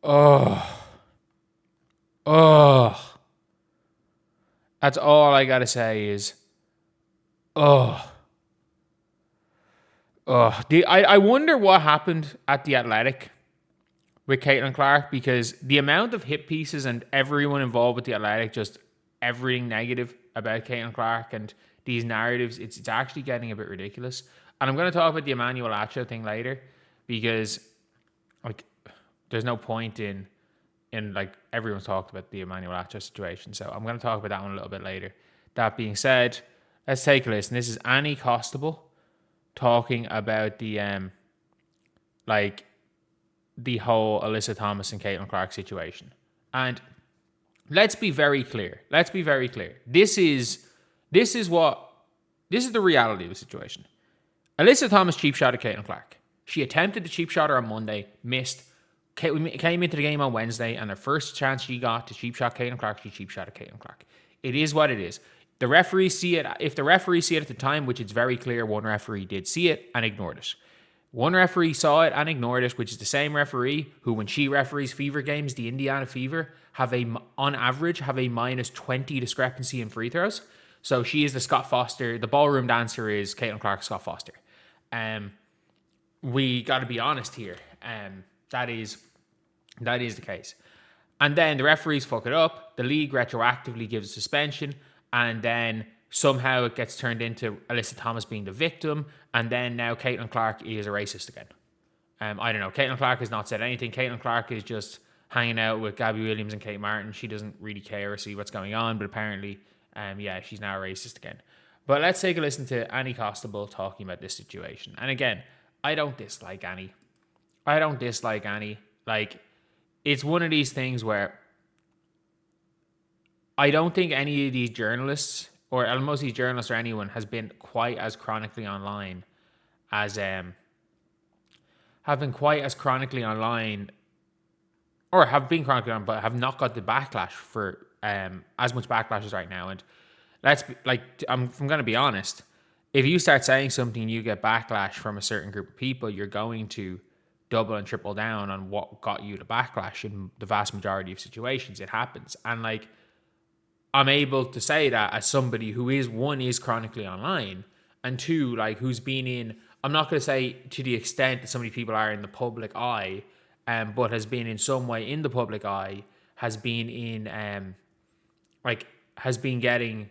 Oh, oh. That's all I gotta say is, oh, oh. I wonder what happened at the Athletic with Caitlin Clark, because the amount of hit pieces and everyone involved with the Athletic, just everything negative about Caitlin Clark and these narratives, it's actually getting a bit ridiculous. And I'm going to talk about the Emmanuel Acho thing later, because like there's no point in like everyone's talked about the Emmanuel Acho situation, so I'm going to talk about that one a little bit later. That being said, let's take a listen. This is Annie Costable talking about like the whole Alyssa Thomas and Caitlin Clark situation. And let's be very clear. Let's be very clear. This is the reality of the situation. Alyssa Thomas cheap shot at Caitlin Clark. She attempted the cheap shot on Monday, missed. Came into the game on Wednesday, and the first chance she got to cheap shot Caitlin Clark, she cheap shot at Caitlin Clark. It is what it is. The referees see it. If the referees see it at the time, which it's very clear, one referee did see it and ignored it. One referee saw it and ignored it, which is the same referee who, when she referees Fever games, the Indiana Fever, on average, have a minus 20 discrepancy in free throws. So she is the Scott Foster. The ballroom dancer is Caitlin Clark, Scott Foster. We got to be honest here. That is the case. And then the referees fuck it up. The league retroactively gives a suspension, and then somehow it gets turned into Alyssa Thomas being the victim, and then now Caitlin Clark is a racist again. I don't know. Caitlin Clark has not said anything. Caitlin Clark is just hanging out with Gabby Williams and Kate Martin. She doesn't really care or see what's going on, but apparently, she's now a racist again. But let's take a listen to Annie Costable talking about this situation. And again, I don't dislike Annie. Like, it's one of these things where I don't think any of these journalists, or most of these journalists or anyone, has been quite as chronically online as have been chronically online but have not got the backlash for as much backlash as right now. And I'm going to be honest, if you start saying something, you get backlash from a certain group of people, you're going to double and triple down on what got you the backlash. In the vast majority of situations, it happens. And like, I'm able to say that as somebody who is, one, is chronically online, and two, like, who's been in, I'm not going to say to the extent that so many people are in the public eye, but has been in some way in the public eye, has been in, has been getting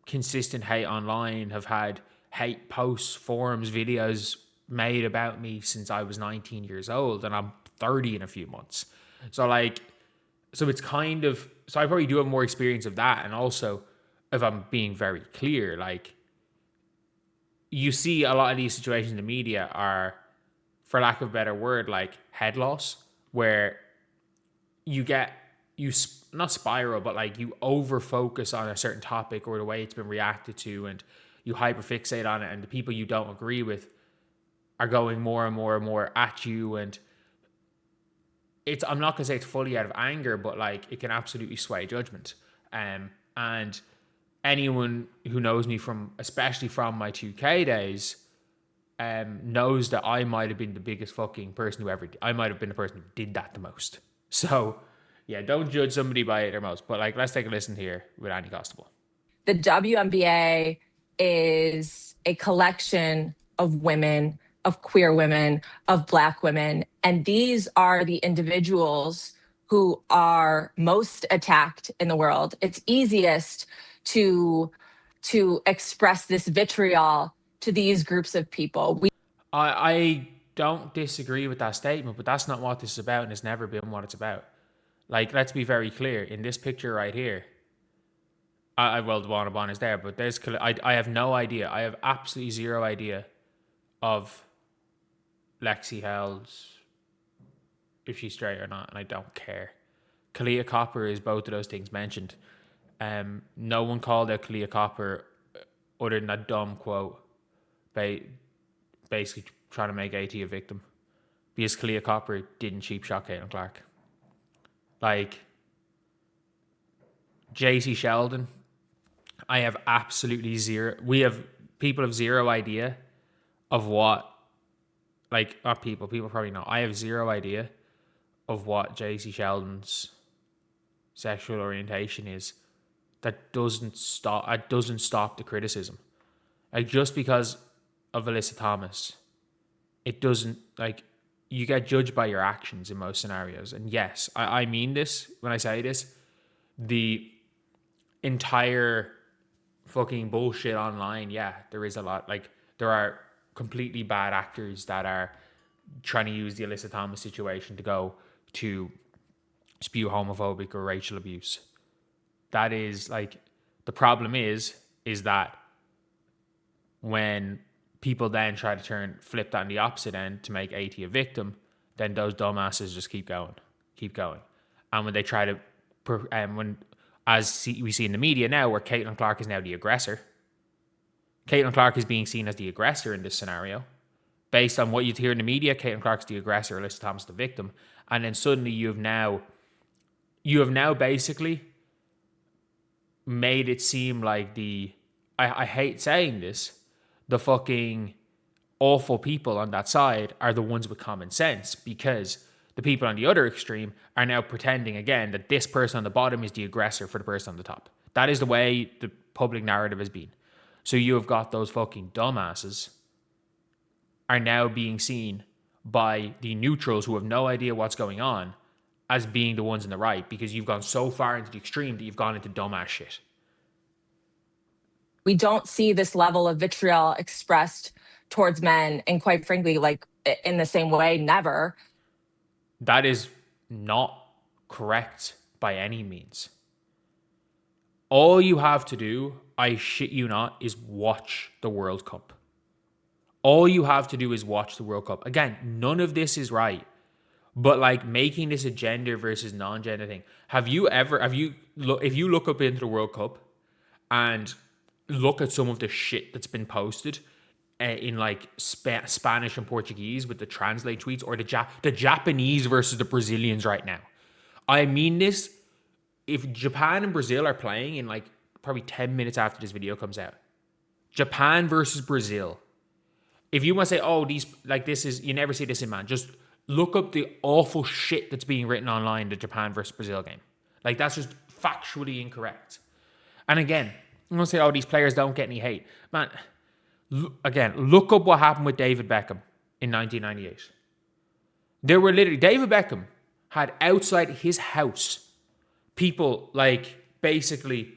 consistent hate online, have had hate posts, forums, videos made about me since I was 19 years old, and I'm 30 in a few months. So it's kind of, so I probably do have more experience of that. And also, if I'm being very clear, like, you see a lot of these situations in the media are, for lack of a better word, like head loss, where you not spiral, but like you over focus on a certain topic or the way it's been reacted to, and you hyperfixate on it, and the people you don't agree with are going more and more and more at you. And I'm not gonna say it's fully out of anger, but like, it can absolutely sway judgment. And anyone who knows me especially from my 2K days, knows that I might have been the biggest fucking person I might have been the person who did that the most. So yeah, don't judge somebody by their most. But like, let's take a listen here with Annie Costable. The WNBA is a collection of women, of queer women, of Black women. And these are the individuals who are most attacked in the world. It's easiest to express this vitriol to these groups of people. I don't disagree with that statement, but that's not what this is about, and it's never been what it's about. Like, let's be very clear. In this picture right here, well, the Bonabon is there, but I have no idea. I have absolutely zero idea of Lexi Hell's, if she's straight or not, and I don't care. Kalia Copper is both of those things mentioned. No one called out Kalia Copper other than that dumb quote, basically trying to make AT a victim, because Kalia Copper didn't cheap shot Caitlin Clark. Like, JC Sheldon, I have absolutely zero. People have zero idea of what, like, not people probably know. I have zero idea of what JC Sheldon's sexual orientation is, that doesn't stop the criticism. Like, just because of Alyssa Thomas, it doesn't, like, you get judged by your actions in most scenarios. And yes, I mean this when I say this. The entire fucking bullshit online, yeah, there is a lot. Like, there are completely bad actors that are trying to use the Alyssa Thomas situation to go to spew homophobic or racial abuse. That is, like, the problem is that when people then try to flip that on the opposite end to make AT a victim, then those dumbasses just keep going. And when they try to, we see in the media now, where Caitlin Clark is now the aggressor. Caitlin Clark is being seen as the aggressor in this scenario. Based on what you hear in the media, Caitlin Clark's the aggressor, Alyssa Thomas the victim. And then suddenly you have now basically made it seem like I hate saying this, the fucking awful people on that side are the ones with common sense, because the people on the other extreme are now pretending again that this person on the bottom is the aggressor for the person on the top. That is the way the public narrative has been. So you have got those fucking dumbasses are now being seen by the neutrals who have no idea what's going on as being the ones in the right, because you've gone so far into the extreme that you've gone into dumbass shit. We don't see this level of vitriol expressed towards men, and quite frankly, like, in the same way, never. That is not correct by any means. All you have to do, I shit you not, is watch the World Cup. All you have to do is watch the World Cup. Again, none of this is right. But, like, making this a gender versus non-gender thing. If you look up into the World Cup and look at some of the shit that's been posted in, like, Spanish and Portuguese with the translate tweets, or the Japanese versus the Brazilians right now. I mean this, if Japan and Brazil are playing in, like, probably 10 minutes after this video comes out. Japan versus Brazil. If you want to say, oh, you never see this in man, just look up the awful shit that's being written online, the Japan versus Brazil game. Like, that's just factually incorrect. And again, I'm going to say, oh, these players don't get any hate. Man, look up what happened with David Beckham in 1998. David Beckham had outside his house people, like, basically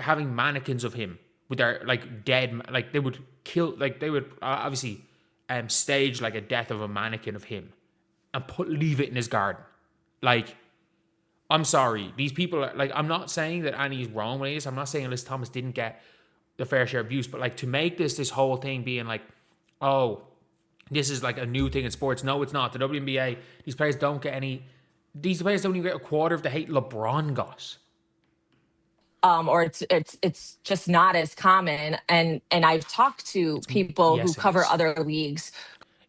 having mannequins of him with their, like, dead, like, they would obviously stage, like, a death of a mannequin of him and leave it in his garden. Like, I'm sorry, these people are, like, I'm not saying that Annie's wrong with this. I'm not saying Alyssa Thomas didn't get the fair share of abuse, but, like, to make this whole thing being like, oh, this is like a new thing in sports. No, it's not. The WNBA, these players don't even get a quarter of the hate LeBron got. Or it's just not as common. And I've talked to people who cover other leagues.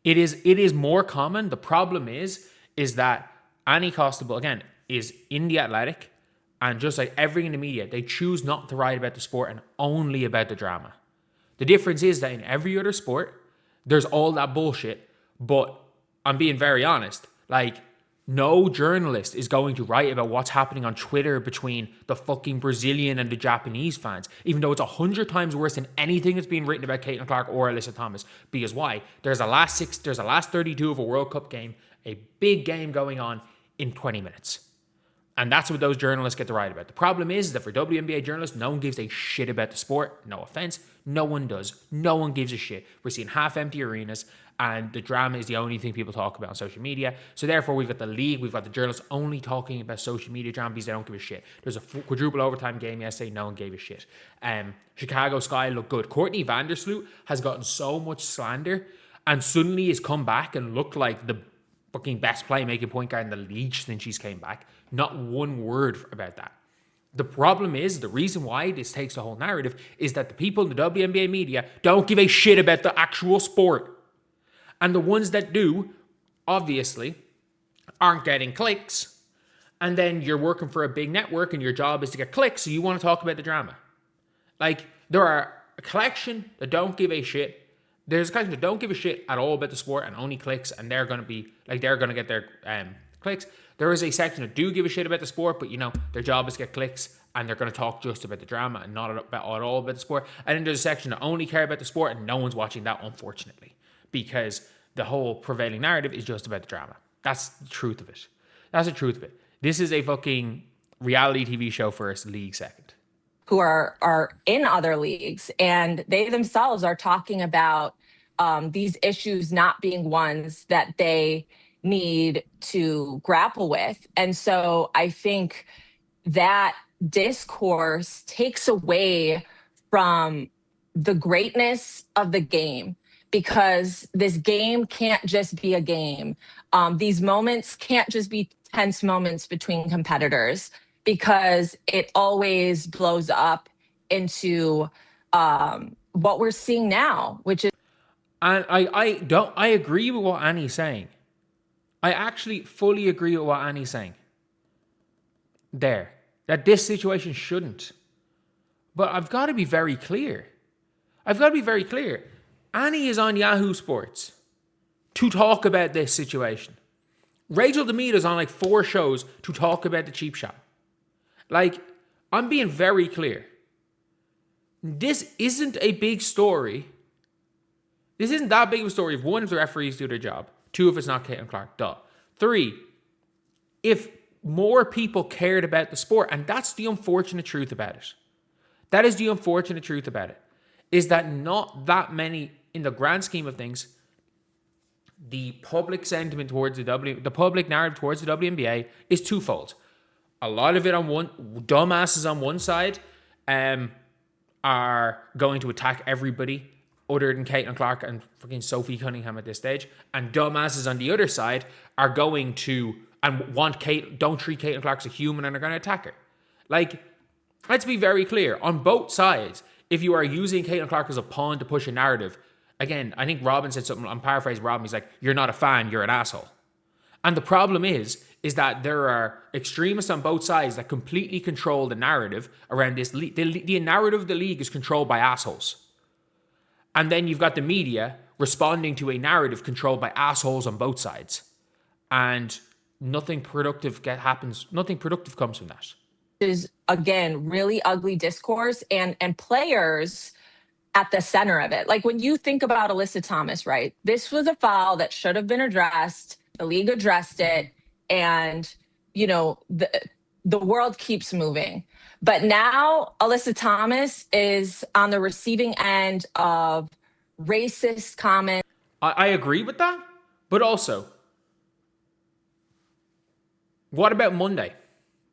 It is more common. The problem is that Annie Costabile, again, is in The Athletic, and just like everything in the media, they choose not to write about the sport and only about the drama. The difference is that in every other sport, there's all that bullshit, but I'm being very honest, like, no journalist is going to write about what's happening on Twitter between the fucking Brazilian and the Japanese fans, even though it's 100 times worse than anything that's being written about Caitlin Clark or Alyssa Thomas. Because why? There's a last 32 of a World Cup game, a big game going on in 20 minutes. And that's what those journalists get to write about. The problem is that for WNBA journalists, no one gives a shit about the sport. No offense. No one does. No one gives a shit. We're seeing half-empty arenas, and the drama is the only thing people talk about on social media. So therefore, we've got the league, we've got the journalists only talking about social media drama because they don't give a shit. There's a quadruple overtime game yesterday. No one gave a shit. Chicago Sky looked good. Courtney Vandersloot has gotten so much slander and suddenly has come back and looked like the fucking best playmaking point guard in the league since she's came back. Not one word about that. The problem is, the reason why this takes the whole narrative is that the people in the WNBA media don't give a shit about the actual sport. And the ones that do, obviously, aren't getting clicks. And then you're working for a big network and your job is to get clicks, so you want to talk about the drama. Like, there are a collection that don't give a shit. There's a collection that don't give a shit at all about the sport and only clicks, and they're going to get their clicks. There is a section that do give a shit about the sport, but their job is to get clicks and they're going to talk just about the drama and not at all about the sport. And then there's a section that only care about the sport and no one's watching that, unfortunately, because the whole prevailing narrative is just about the drama. That's the truth of it. That's the truth of it. This is a fucking reality TV show first, league second. Who are in other leagues, and they themselves are talking about these issues not being ones that they need to grapple with. And so I think that discourse takes away from the greatness of the game, because this game can't just be a game. These moments can't just be tense moments between competitors, because it always blows up into what we're seeing now, which is. And I agree with what Annie's saying. I actually fully agree with what Annie's saying. That this situation shouldn't. But I've got to be very clear. Annie is on Yahoo Sports to talk about this situation. Rachel Demeda's on like 4 shows to talk about the cheap shot. Like, I'm being very clear. This isn't a big story. This isn't that big of a story if 1, if the referees do their job. 2, if it's not Caitlin Clark. 3, if more people cared about the sport. And that's the unfortunate truth about it. That is the unfortunate truth about it. Is that not that many, in the grand scheme of things, the public sentiment towards the public narrative towards the WNBA is twofold. A lot of it on one, dumbasses on one side are going to attack everybody other than Caitlin Clark and fucking Sophie Cunningham at this stage. And dumbasses on the other side are going to, and don't treat Caitlin Clark as a human and are going to attack her. Like, let's be very clear. On both sides, if you are using Caitlin Clark as a pawn to push a narrative, again, I think Robin said something, I'm paraphrasing Robin, he's like, you're not a fan, you're an asshole. And the problem is that there are extremists on both sides that completely control the narrative around this league. The narrative of the league is controlled by assholes. And then you've got the media responding to a narrative controlled by assholes on both sides. And nothing productive comes from that. Is, again, really ugly discourse and players at the center of it. Like, when you think about Alyssa Thomas, right? This was a foul that should have been addressed. The league addressed it. And, the world keeps moving. But now Alyssa Thomas is on the receiving end of racist comments. I agree with that. But also, what about Monday?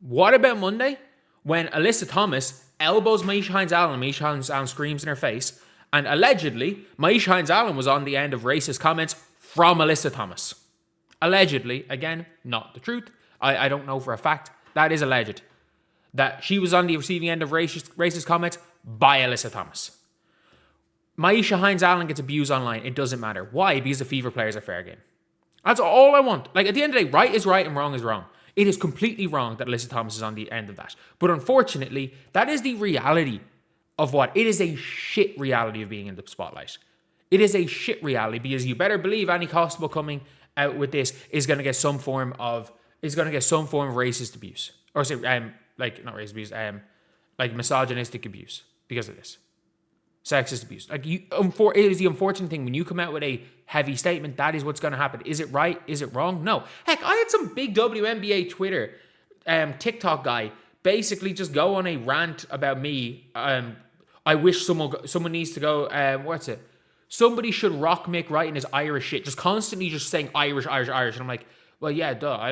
What about Monday when Alyssa Thomas elbows Maisha Hines-Allen and Maisha Hines-Allen screams in her face, and allegedly Maisha Hines-Allen was on the end of racist comments from Alyssa Thomas? Allegedly, again, not the truth. I don't know for a fact. That is alleged. That she was on the receiving end of racist comments by Alyssa Thomas. Maisha Hines-Allen gets abused online. It doesn't matter. Why? Because the Fever players are fair game. That's all I want. Like, at the end of the day, right is right and wrong is wrong. It is completely wrong that Alyssa Thomas is on the end of that. But unfortunately, that is the reality of what? It is a shit reality of being in the spotlight. It is a shit reality, because you better believe Annie Constable coming out with this is going to get some form of racist abuse. Or say, not racist abuse, like misogynistic abuse because of this. Sexist abuse. Like, it is the unfortunate thing when you come out with a heavy statement. That is what's going to happen. Is it right? Is it wrong? No. Heck, I had some big WNBA Twitter, TikTok guy basically just go on a rant about me. I wish someone needs to go. Somebody should rock Mick Wright in his Irish shit. Just constantly just saying Irish. And I'm like, well, yeah, duh. I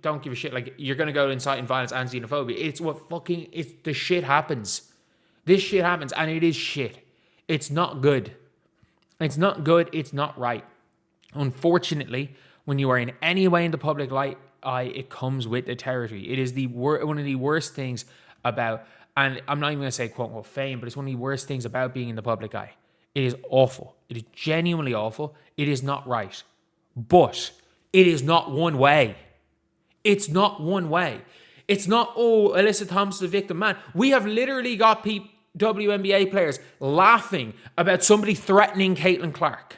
don't give a shit. Like, you're gonna go inciting violence and xenophobia. The shit happens. This shit happens, and it is shit. It's not good. It's not good. It's not right. Unfortunately, when you are in any way in the public eye, it comes with the territory. It is one of the worst things about, and I'm not even going to say quote unquote fame, but it's one of the worst things about being in the public eye. It is awful. It is genuinely awful. It is not right. But it is not one way. It's not one way. It's not, Alyssa Thomas is a victim. Man, we have literally got WNBA players laughing about somebody threatening Caitlin Clark.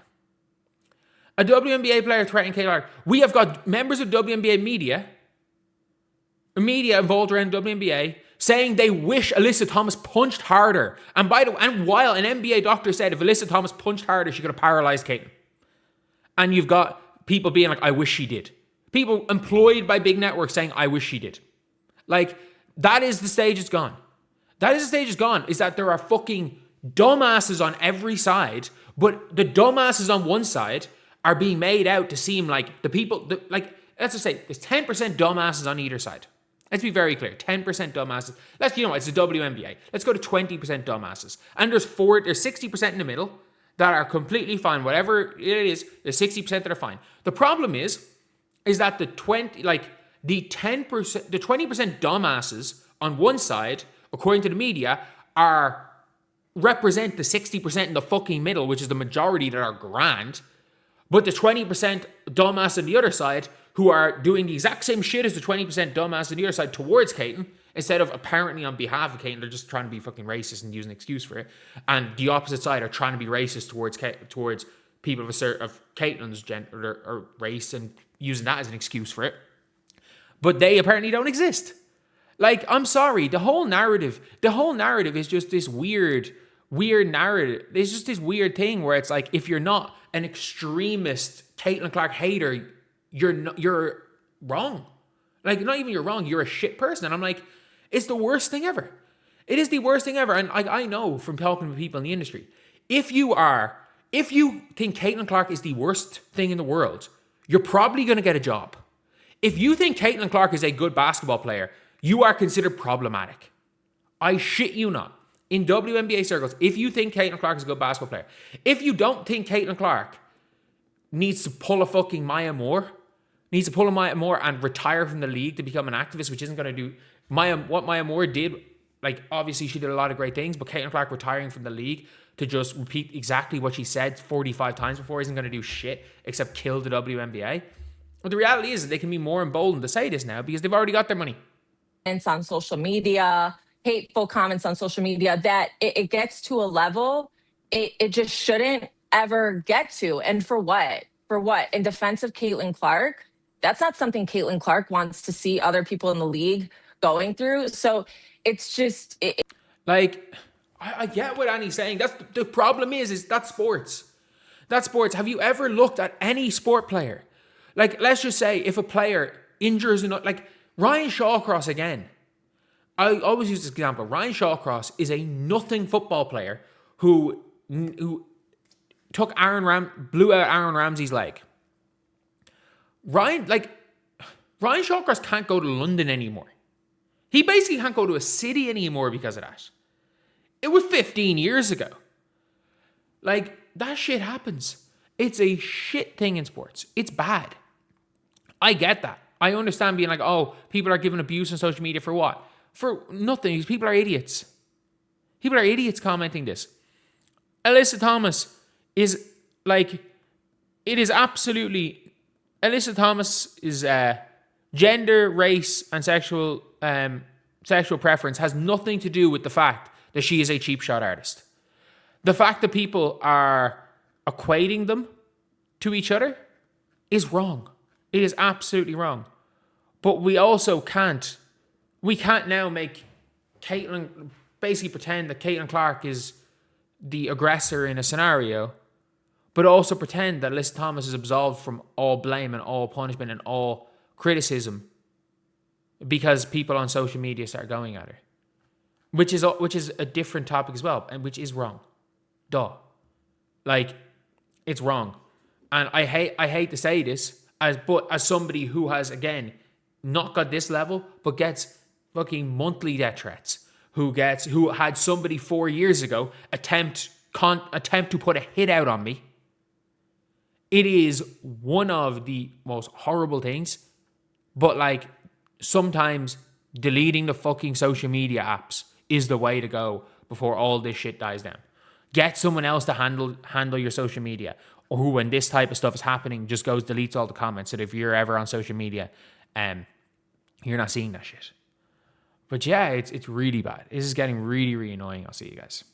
A WNBA player threatening Caitlin Clark. We have got members of WNBA media media involved around WNBA saying they wish Alyssa Thomas punched harder. And while an NBA doctor said if Alyssa Thomas punched harder, she could have paralyzed Caitlin. And you've got people being like, I wish she did. People employed by big networks saying, I wish she did. Like, that is the stage it's gone. That is the stage it's gone, is that there are fucking dumbasses on every side, but the dumbasses on one side are being made out to seem like the people, let's just say there's 10% dumbasses on either side. Let's be very clear, 10% dumbasses. It's the WNBA. Let's go to 20% dumbasses. And there's 60% in the middle that are completely fine. Whatever it is, there's 60% that are fine. The problem is that the 20% dumbasses on one side, according to the media, represent the 60% in the fucking middle, which is the majority that are grand. But the 20% dumbass on the other side, who are doing the exact same shit as the 20% dumbass on the other side towards Caitlin, instead of apparently on behalf of Caitlin, they're just trying to be fucking racist and use an excuse for it. And the opposite side are trying to be racist towards people of Caitlin's gender or race and using that as an excuse for it. But they apparently don't exist. Like, I'm sorry, the whole narrative is just this weird narrative. It's just this weird thing where it's like, if you're not an extremist Caitlin Clark hater, you're wrong. Like, not even you're wrong, you're a shit person. And I'm like, it's the worst thing ever. It is the worst thing ever. And I know from talking to people in the industry, if you think Caitlin Clark is the worst thing in the world, you're probably going to get a job. If you think Caitlin Clark is a good basketball player, you are considered problematic. I shit you not. In WNBA circles, if you think Caitlin Clark is a good basketball player, if you don't think Caitlin Clark needs to pull a fucking Maya Moore and retire from the league to become an activist, which isn't going to do what Maya Moore did. Like, obviously she did a lot of great things, but Caitlin Clark retiring from the league to just repeat exactly what she said 45 times before isn't going to do shit except kill the WNBA. But the reality is that they can be more emboldened to say this now because they've already got their money. On social media, hateful comments on social media, that it gets to a level it just shouldn't ever get to. And for what? In defense of Caitlin Clark, that's not something Caitlin Clark wants to see other people in the league going through. So it's just... Like, I get what Annie's saying. That's the problem is that's sports. That's sports. Have you ever looked at any sport player? Like, let's just say if a player injures enough, like Ryan Shawcross again. I always use this example. Ryan Shawcross is a nothing football player who blew out Aaron Ramsey's leg. Ryan Shawcross can't go to London anymore. He basically can't go to a city anymore because of that. It was 15 years ago. Like, that shit happens. It's a shit thing in sports. It's bad. I get that. I understand being like, oh, people are giving abuse on social media for what? For nothing. People are idiots. People are idiots commenting this. Alyssa Thomas is like, it is absolutely, Alyssa Thomas is gender, race, and sexual preference has nothing to do with the fact that she is a cheap shot artist. The fact that people are equating them to each other is wrong. It is absolutely wrong. But we also can't now make Caitlin, basically pretend that Caitlin Clark is the aggressor in a scenario, but also pretend that Alyssa Thomas is absolved from all blame and all punishment and all criticism because people on social media start going at her. Which is a different topic as well, and which is wrong. Duh. Like, it's wrong. And I hate to say this, as somebody who has, again, not got this level, but gets fucking monthly death threats, who had somebody 4 years ago attempt to put a hit out on me. It is one of the most horrible things, but like, sometimes deleting the fucking social media apps is the way to go before all this shit dies down. Get someone else to handle your social media, or who, when this type of stuff is happening, just goes deletes all the comments, so that if you're ever on social media, you're not seeing that shit. But yeah, it's really bad. This is getting really, really annoying. I'll see you guys.